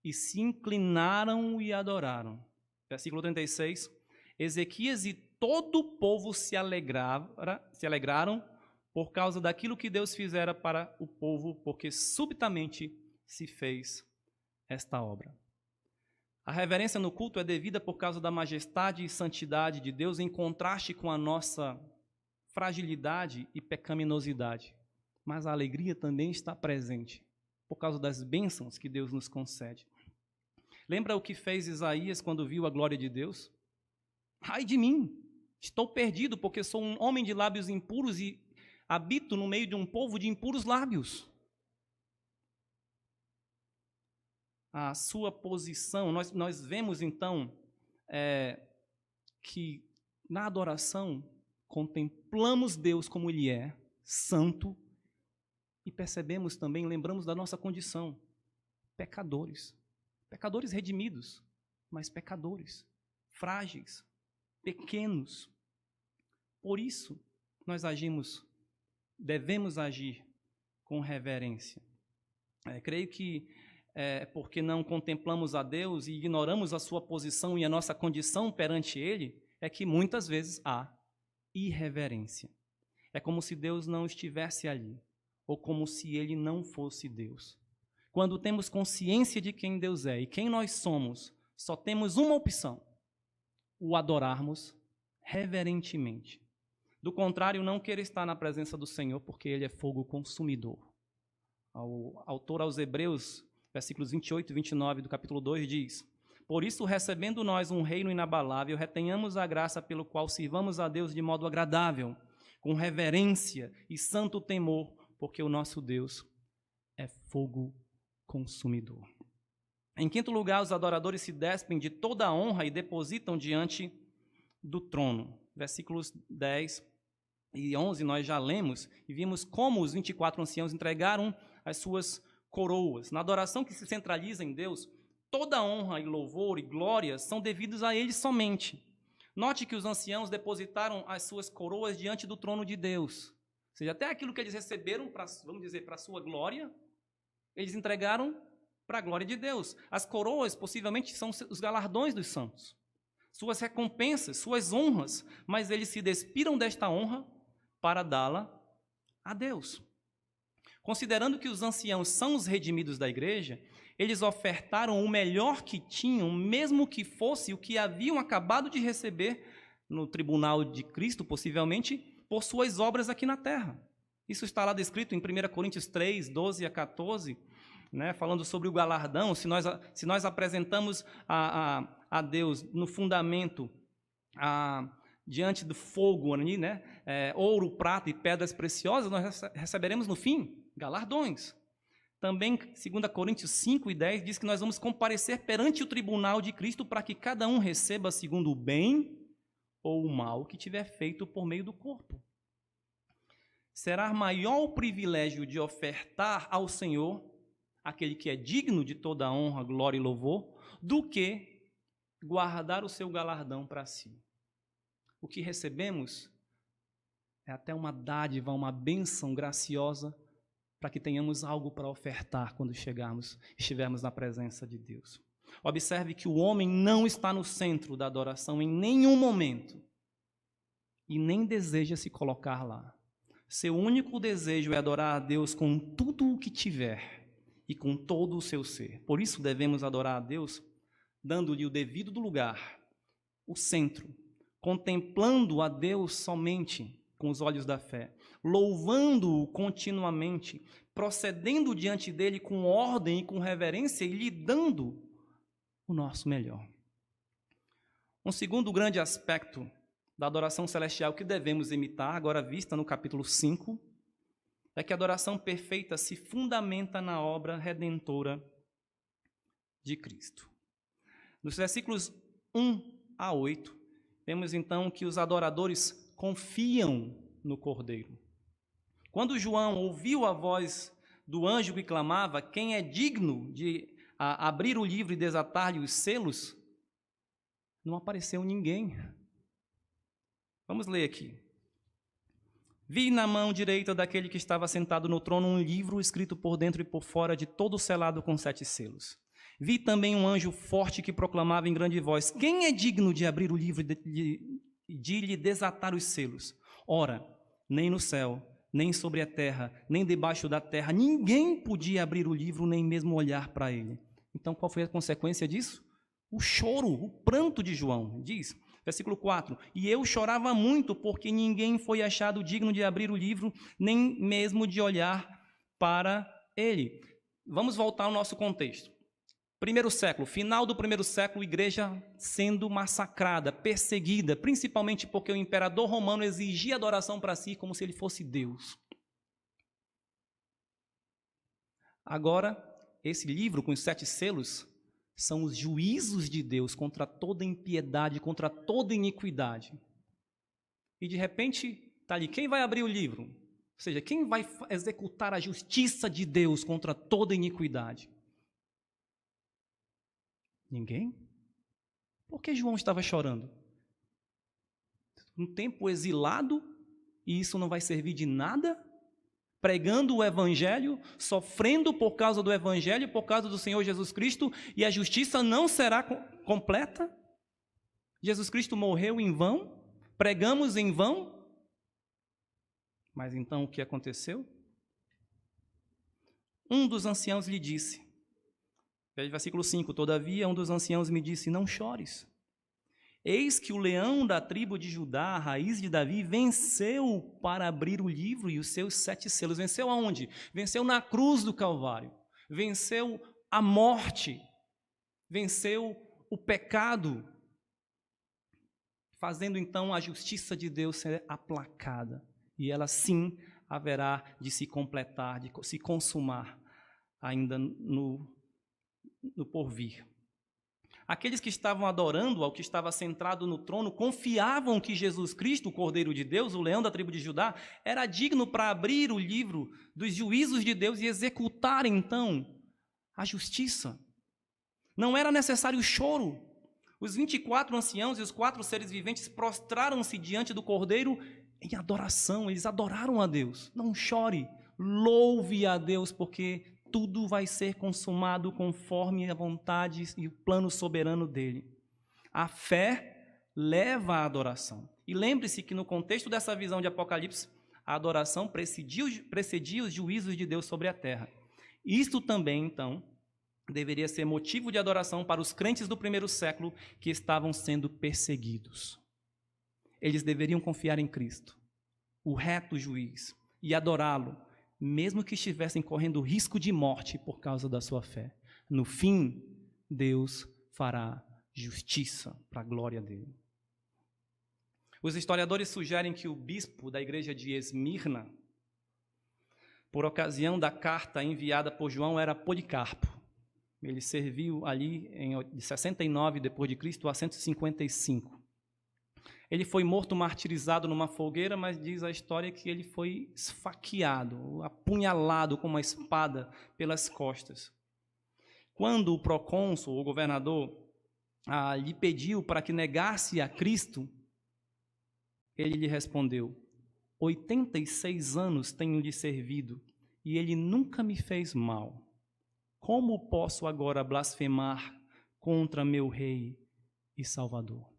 e se inclinaram e adoraram. Versículo 36. Ezequias e todo o povo se alegraram por causa daquilo que Deus fizera para o povo, porque subitamente se fez esta obra. A reverência no culto é devida por causa da majestade e santidade de Deus, em contraste com a nossa fragilidade e pecaminosidade. Mas a alegria também está presente, por causa das bênçãos que Deus nos concede. Lembra o que fez Isaías quando viu a glória de Deus? Ai de mim, estou perdido, porque sou um homem de lábios impuros e habito no meio de um povo de impuros lábios. A sua posição, nós vemos então que na adoração contemplamos Deus como Ele é, santo, e percebemos também, lembramos da nossa condição, pecadores. Pecadores redimidos, mas pecadores, frágeis, pequenos. Por isso, nós devemos agir com reverência. Creio que porque não contemplamos a Deus e ignoramos a sua posição e a nossa condição perante Ele, é que muitas vezes há irreverência. É como se Deus não estivesse ali, ou como se Ele não fosse Deus. Quando temos consciência de quem Deus é e quem nós somos, só temos uma opção: o adorarmos reverentemente. Do contrário, não querer estar na presença do Senhor, porque Ele é fogo consumidor. O autor aos Hebreus, versículos 28 e 29 do capítulo 2 diz: por isso, recebendo nós um reino inabalável, retenhamos a graça pelo qual sirvamos a Deus de modo agradável, com reverência e santo temor, porque o nosso Deus é fogo consumidor. Em quinto lugar, os adoradores se despem de toda a honra e depositam diante do trono. Versículos 10 e 11 nós já lemos e vimos como os 24 anciãos entregaram as suas coroas. Na adoração que se centraliza em Deus, toda honra e louvor e glória são devidos a Ele somente. Note que os anciãos depositaram as suas coroas diante do trono de Deus. Ou seja, até aquilo que eles receberam, para a sua glória, eles entregaram para a glória de Deus. As coroas, possivelmente, são os galardões dos santos, suas recompensas, suas honras, mas eles se despiram desta honra para dá-la a Deus. Considerando que os anciãos são os redimidos da igreja, eles ofertaram o melhor que tinham, mesmo que fosse o que haviam acabado de receber no tribunal de Cristo, possivelmente, por suas obras aqui na terra. Isso está lá descrito em 1 Coríntios 3, 12 a 14, falando sobre o galardão. Se nós apresentamos a Deus no fundamento, diante do fogo, ouro, prata e pedras preciosas, nós receberemos no fim galardões. Também 2 Coríntios 5 e 10 diz que nós vamos comparecer perante o tribunal de Cristo para que cada um receba segundo o bem ou o mal que tiver feito por meio do corpo. Será maior o privilégio de ofertar ao Senhor, aquele que é digno de toda a honra, glória e louvor, do que guardar o seu galardão para si. O que recebemos é até uma dádiva, uma bênção graciosa para que tenhamos algo para ofertar quando estivermos na presença de Deus. Observe que o homem não está no centro da adoração em nenhum momento e nem deseja se colocar lá. Seu único desejo é adorar a Deus com tudo o que tiver e com todo o seu ser. Por isso devemos adorar a Deus dando-lhe o devido lugar, o centro, contemplando a Deus somente com os olhos da fé, louvando-o continuamente, procedendo diante dele com ordem e com reverência e lhe dando o nosso melhor. Um segundo grande aspecto da adoração celestial que devemos imitar, agora vista no capítulo 5, é que a adoração perfeita se fundamenta na obra redentora de Cristo. Nos versículos 1 a 8, vemos então que os adoradores confiam no Cordeiro. Quando João ouviu a voz do anjo que clamava, quem é digno de abrir o livro e desatar-lhe os selos, não apareceu ninguém. Vamos ler aqui. Vi na mão direita daquele que estava sentado no trono um livro escrito por dentro e por fora, de todo selado com 7 selos. Vi também um anjo forte que proclamava em grande voz: quem é digno de abrir o livro e de lhe desatar os selos? Ora, nem no céu, nem sobre a terra, nem debaixo da terra, ninguém podia abrir o livro, nem mesmo olhar para ele. Então, qual foi a consequência disso? O choro, o pranto de João. Diz, versículo 4, e eu chorava muito, porque ninguém foi achado digno de abrir o livro, nem mesmo de olhar para ele. Vamos voltar ao nosso contexto. Primeiro século, final do primeiro século, igreja sendo massacrada, perseguida, principalmente porque o imperador romano exigia adoração para si como se ele fosse Deus. Agora, esse livro com os 7 selos são os juízos de Deus contra toda impiedade, contra toda iniquidade. E de repente, está ali, quem vai abrir o livro? Ou seja, quem vai executar a justiça de Deus contra toda iniquidade? Ninguém? Por que João estava chorando? Um tempo exilado, e isso não vai servir de nada? Pregando o Evangelho, sofrendo por causa do Evangelho, por causa do Senhor Jesus Cristo, e a justiça não será completa? Jesus Cristo morreu em vão? Pregamos em vão? Mas então o que aconteceu? Um dos anciãos lhe disse, versículo 5, todavia um dos anciãos me disse, não chores. Eis que o leão da tribo de Judá, a raiz de Davi, venceu para abrir o livro e os seus 7 selos. Venceu aonde? Venceu na cruz do Calvário. Venceu a morte. Venceu o pecado. Fazendo então a justiça de Deus ser aplacada. E ela sim haverá de se completar, de se consumar ainda no porvir. Aqueles que estavam adorando ao que estava centrado no trono confiavam que Jesus Cristo, o Cordeiro de Deus, o leão da tribo de Judá, era digno para abrir o livro dos juízos de Deus e executar então a justiça. Não era necessário choro. Os 24 anciãos e os 4 seres viventes prostraram-se diante do Cordeiro em adoração, eles adoraram a Deus. Não chore, louve a Deus, porque tudo vai ser consumado conforme a vontade e o plano soberano dele. A fé leva à adoração. E lembre-se que no contexto dessa visão de Apocalipse, a adoração precedia os juízos de Deus sobre a terra. Isto também, então, deveria ser motivo de adoração para os crentes do primeiro século que estavam sendo perseguidos. Eles deveriam confiar em Cristo, o reto juiz, e adorá-lo, mesmo que estivessem correndo risco de morte por causa da sua fé. No fim, Deus fará justiça para a glória dele. Os historiadores sugerem que o bispo da igreja de Esmirna, por ocasião da carta enviada por João, era Policarpo. Ele serviu ali de 69 depois de Cristo a 155. Ele foi morto martirizado numa fogueira, mas diz a história que ele foi esfaqueado, apunhalado com uma espada pelas costas. Quando o procônsul, o governador, lhe pediu para que negasse a Cristo, ele lhe respondeu, 86 anos tenho lhe servido, e ele nunca me fez mal. Como posso agora blasfemar contra meu Rei e Salvador?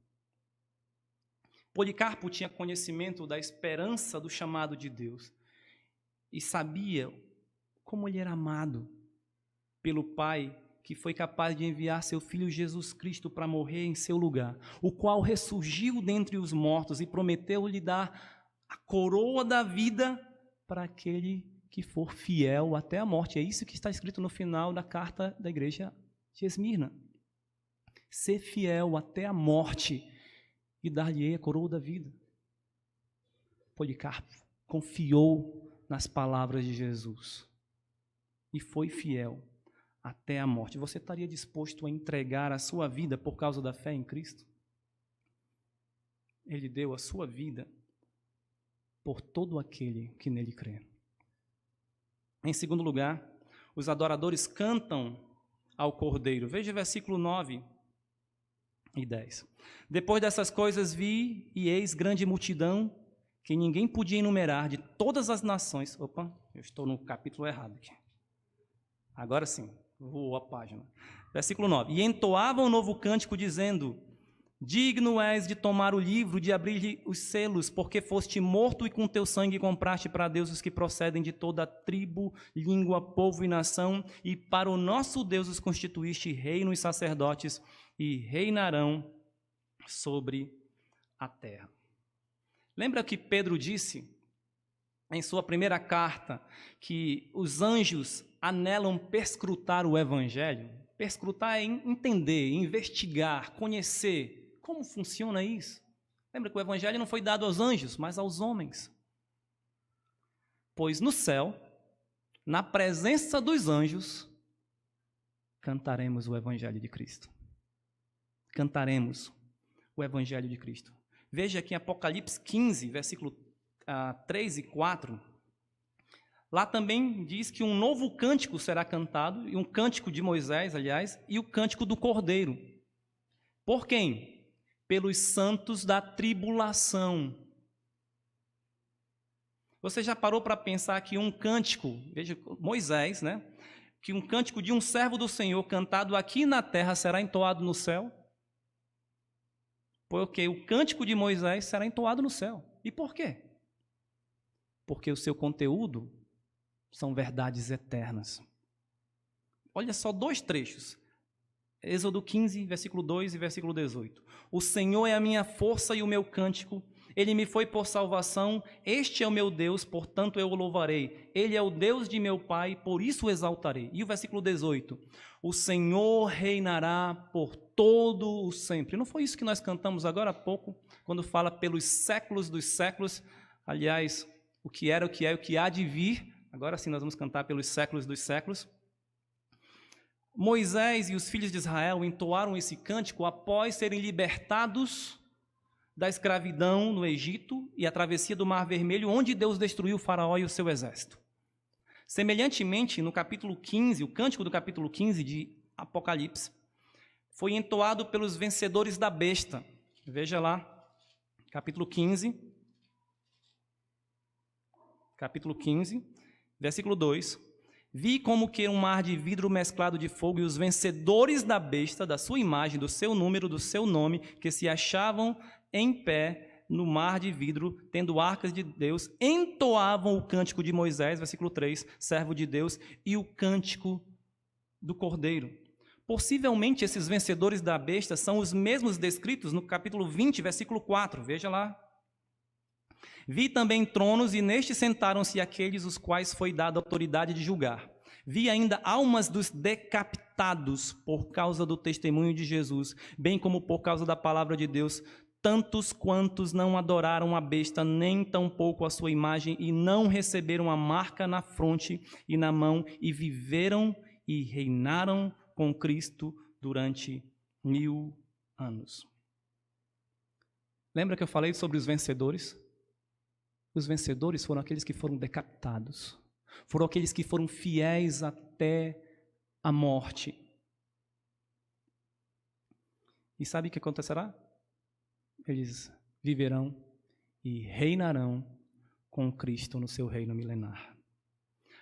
Policarpo tinha conhecimento da esperança do chamado de Deus e sabia como ele era amado pelo Pai, que foi capaz de enviar seu Filho Jesus Cristo para morrer em seu lugar, o qual ressurgiu dentre os mortos e prometeu lhe dar a coroa da vida para aquele que for fiel até a morte. É isso que está escrito no final da carta da igreja de Esmirna. Ser fiel até a morte e dar-lhe a coroa da vida. Policarpo confiou nas palavras de Jesus e foi fiel até a morte. Você estaria disposto a entregar a sua vida por causa da fé em Cristo? Ele deu a sua vida por todo aquele que nele crê. Em segundo lugar, os adoradores cantam ao Cordeiro. Veja o versículo 9 e 10. Depois dessas coisas vi, e eis grande multidão, que ninguém podia enumerar, de todas as nações. Opa, eu estou no capítulo errado aqui. Agora sim, voou a página. Versículo 9. E entoavam um novo cântico, dizendo: digno és de tomar o livro, de abrir os selos, porque foste morto e com teu sangue compraste para Deus os que procedem de toda tribo, língua, povo e nação, e para o nosso Deus os constituíste reino e sacerdotes, e reinarão sobre a terra. Lembra que Pedro disse em sua primeira carta que os anjos anelam perscrutar o evangelho? Perscrutar é entender, investigar, conhecer. Como funciona isso? Lembra que o evangelho não foi dado aos anjos, mas aos homens. Pois no céu, na presença dos anjos, cantaremos o evangelho de Cristo. Cantaremos o evangelho de Cristo. Veja aqui em Apocalipse 15, versículo 3 e 4. Lá também diz que um novo cântico será cantado, e um cântico de Moisés, aliás, e o cântico do Cordeiro. Por quem? Pelos santos da tribulação. Você já parou para pensar que um cântico, veja, Moisés, né? Que um cântico de um servo do Senhor cantado aqui na terra será entoado no céu? Porque o cântico de Moisés será entoado no céu. E por quê? Porque o seu conteúdo são verdades eternas. Olha só dois trechos. Êxodo 15, versículo 2 e versículo 18. O Senhor é a minha força e o meu cântico. Ele me foi por salvação. Este é o meu Deus, portanto eu o louvarei. Ele é o Deus de meu Pai, por isso o exaltarei. E o versículo 18. O Senhor reinará por todo o sempre. Não foi isso que nós cantamos agora há pouco, quando fala pelos séculos dos séculos? Aliás, o que era, o que é, o que há de vir. Agora sim nós vamos cantar pelos séculos dos séculos. Moisés e os filhos de Israel entoaram esse cântico após serem libertados da escravidão no Egito e a travessia do Mar Vermelho, onde Deus destruiu o faraó e o seu exército. Semelhantemente, no capítulo 15, o cântico do capítulo 15 de Apocalipse, foi entoado pelos vencedores da besta. Veja lá, capítulo 15, versículo 2. Vi como que um mar de vidro mesclado de fogo, e os vencedores da besta, da sua imagem, do seu número, do seu nome, que se achavam em pé no mar de vidro, tendo arcas de Deus, entoavam o cântico de Moisés, versículo 3, servo de Deus, e o cântico do Cordeiro. Possivelmente esses vencedores da besta são os mesmos descritos no capítulo 20, versículo 4, veja lá. Vi também tronos, e nestes sentaram-se aqueles os quais foi dada a autoridade de julgar. Vi ainda almas dos decapitados por causa do testemunho de Jesus, bem como por causa da palavra de Deus, tantos quantos não adoraram a besta, nem tampouco a sua imagem, e não receberam a marca na fronte e na mão, e viveram e reinaram com Cristo durante 1000 anos. Lembra que eu falei sobre os vencedores? Os vencedores foram aqueles que foram decapitados, foram aqueles que foram fiéis até a morte. E sabe o que acontecerá? Eles viverão e reinarão com Cristo no seu reino milenar.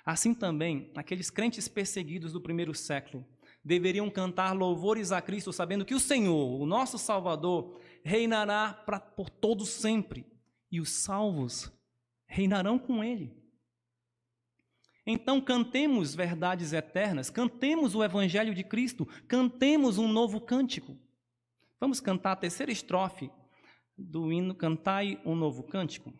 Assim também, aqueles crentes perseguidos do primeiro século deveriam cantar louvores a Cristo, sabendo que o Senhor, o nosso Salvador, reinará por todos sempre, e os salvos reinarão com Ele. Então cantemos verdades eternas, cantemos o Evangelho de Cristo, cantemos um novo cântico. Vamos cantar a terceira estrofe do hino Cantai um Novo Cântico.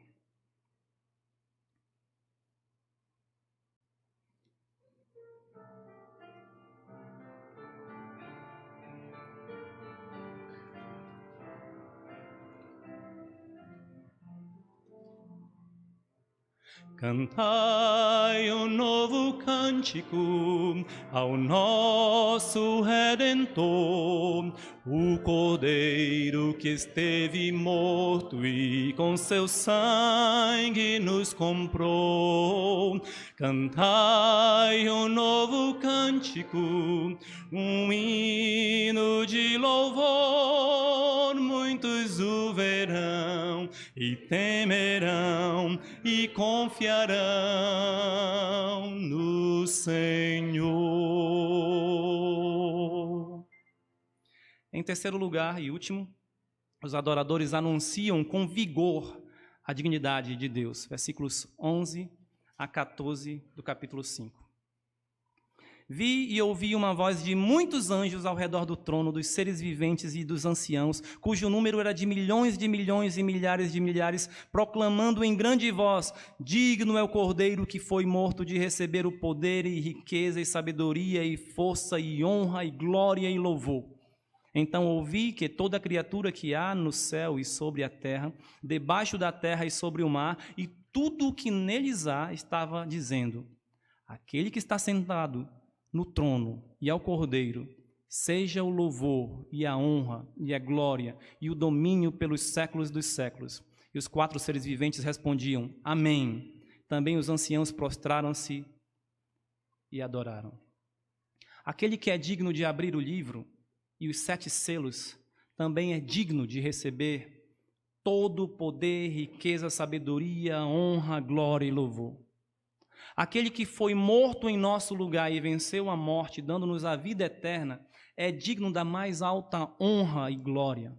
Cantai um novo cântico ao nosso Redentor, o Cordeiro que esteve morto e com seu sangue nos comprou. Cantai um novo cântico, um hino de louvor, muitos o verão e temerão e confiarão no Senhor. Em terceiro lugar e último, os adoradores anunciam com vigor a dignidade de Deus. Versículos 11 a 14 do capítulo 5. Vi e ouvi uma voz de muitos anjos ao redor do trono, dos seres viventes e dos anciãos, cujo número era de milhões e milhares de milhares, proclamando em grande voz: digno é o Cordeiro que foi morto de receber o poder e riqueza e sabedoria e força e honra e glória e louvor. Então ouvi que toda criatura que há no céu e sobre a terra, debaixo da terra e sobre o mar, e tudo o que neles há, estava dizendo: aquele que está sentado no trono e ao Cordeiro, seja o louvor e a honra e a glória e o domínio pelos séculos dos séculos. E os quatro seres viventes respondiam: amém. Também os anciãos prostraram-se e adoraram. Aquele que é digno de abrir o livro e os 7 selos também é digno de receber todo o poder, riqueza, sabedoria, honra, glória e louvor. Aquele que foi morto em nosso lugar e venceu a morte, dando-nos a vida eterna, é digno da mais alta honra e glória.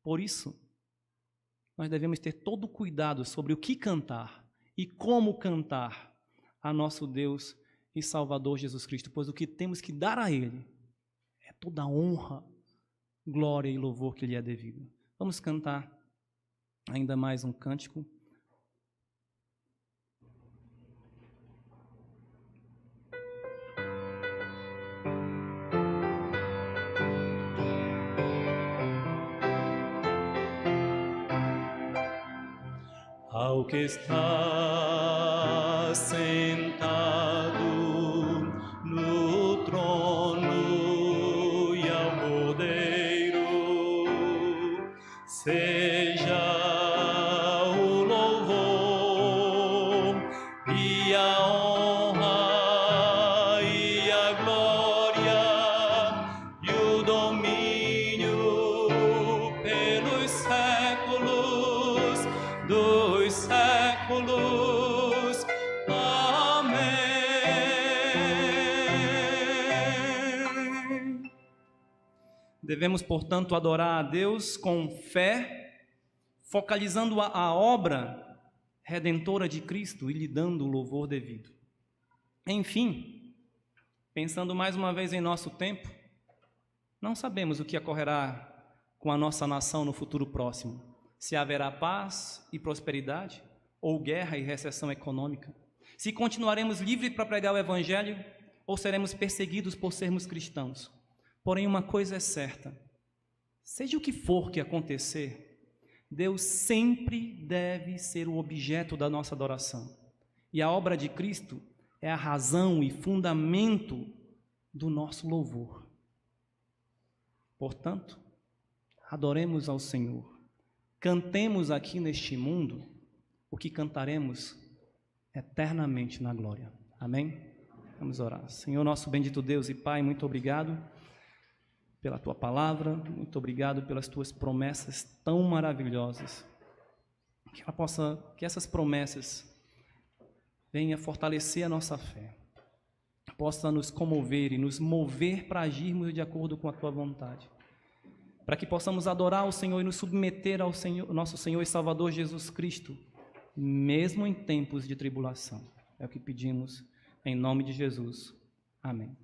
Por isso, nós devemos ter todo cuidado sobre o que cantar e como cantar a nosso Deus e Salvador Jesus Cristo, pois o que temos que dar a Ele é toda a honra, glória e louvor que lhe é devido. Vamos cantar ainda mais um cântico. Ao que está sentado no trono e ao Cordeiro, seja o louvor e a honra e a glória e o domínio pelos séculos dos séculos. Amém. Devemos, portanto, adorar a Deus com fé, focalizando a obra redentora de Cristo e lhe dando o louvor devido. Enfim, pensando mais uma vez em nosso tempo, não sabemos o que ocorrerá com a nossa nação no futuro próximo. Se haverá paz e prosperidade, ou guerra e recessão econômica. Se continuaremos livres para pregar o Evangelho, ou seremos perseguidos por sermos cristãos. Porém, uma coisa é certa: seja o que for que acontecer, Deus sempre deve ser o objeto da nossa adoração. E a obra de Cristo é a razão e fundamento do nosso louvor. Portanto, adoremos ao Senhor. Cantemos aqui neste mundo o que cantaremos eternamente na glória. Amém? Vamos orar. Senhor, nosso bendito Deus e Pai, muito obrigado pela Tua palavra, muito obrigado pelas Tuas promessas tão maravilhosas que essas promessas venham fortalecer a nossa fé, possa nos comover e nos mover para agirmos de acordo com a Tua vontade, para que possamos adorar o Senhor e nos submeter ao Senhor, nosso Senhor e Salvador Jesus Cristo, mesmo em tempos de tribulação. É o que pedimos em nome de Jesus. Amém.